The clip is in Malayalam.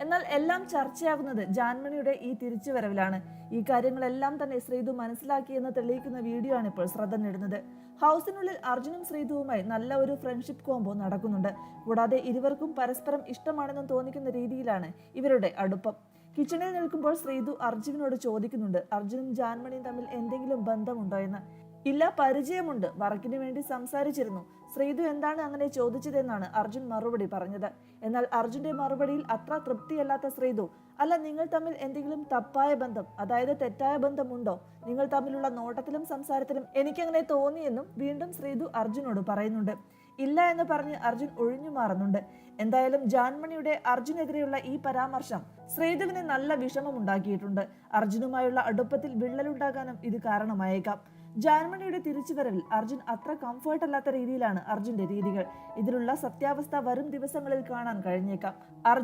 എന്നാൽ എല്ലാം ചർച്ചയാകുന്നത് ജാൻമണിയുടെ ഈ തിരിച്ചുവരവിലാണ്. ഈ കാര്യങ്ങളെല്ലാം തന്നെ ശ്രീതു മനസ്സിലാക്കിയെന്ന് തെളിയിക്കുന്ന വീഡിയോ ആണ് ഇപ്പോൾ ശ്രദ്ധ നേടുന്നത്. ഹൗസിനുള്ളിൽ അർജുനും ശ്രീതുവുമായി നല്ല ഒരു ഫ്രണ്ട്ഷിപ്പ് കോംബോ നടക്കുന്നുണ്ട്. കൂടാതെ ഇരുവർക്കും പരസ്പരം ഇഷ്ടമാണെന്ന് തോന്നിക്കുന്ന രീതിയിലാണ് ഇവരുടെ അടുപ്പം. കിച്ചണിൽ നിൽക്കുമ്പോൾ ശ്രീതു അർജുനോട് ചോദിക്കുന്നുണ്ട്, അർജുനും ജാൻമണിയും തമ്മിൽ എന്തെങ്കിലും ബന്ധമുണ്ടോ എന്ന്. ഇല്ല, പരിചയമുണ്ട്, വർക്കിന് വേണ്ടി സംസാരിച്ചിരുന്നു. ശ്രീതു എന്താണ് അങ്ങനെ ചോദിച്ചതെന്നാണ് അർജുൻ മറുപടി പറഞ്ഞത്. എന്നാൽ അർജുന്റെ മറുപടിയിൽ അത്ര തൃപ്തിയല്ലാത്ത ശ്രീതു, അല്ല, നിങ്ങൾ തമ്മിൽ എന്തെങ്കിലും തപ്പായ ബന്ധം, അതായത് തെറ്റായ ബന്ധമുണ്ടോ? നിങ്ങൾ തമ്മിലുള്ള നോട്ടത്തിലും സംസാരത്തിലും എനിക്കങ്ങനെ തോന്നിയെന്നും വീണ്ടും ശ്രീതു അർജുനോട് പറയുന്നുണ്ട്. ഇല്ല എന്ന് പറഞ്ഞ് അർജുൻ ഒഴിഞ്ഞു മാറുന്നുണ്ട്. എന്തായാലും ജാൻമണിയുടെ അർജുനെതിരെയുള്ള ഈ പരാമർശം ശ്രീതുവിന് നല്ല വിഷമമുണ്ടാക്കിയിട്ടുണ്ട്. അർജുനുമായുള്ള അടുപ്പത്തിൽ വിള്ളലുണ്ടാകാനും ഇത് കാരണമായേക്കാം. ജാൻമണിയുടെ തിരിച്ചുവരവിൽ അർജുൻ അത്ര കംഫർട്ട് അല്ലാത്ത രീതിയിലാണ് അർജുന്റെ രീതികൾ. ഇതിലുള്ള സത്യാവസ്ഥ വരും ദിവസങ്ങളിൽ കാണാൻ കഴിഞ്ഞേക്കാം.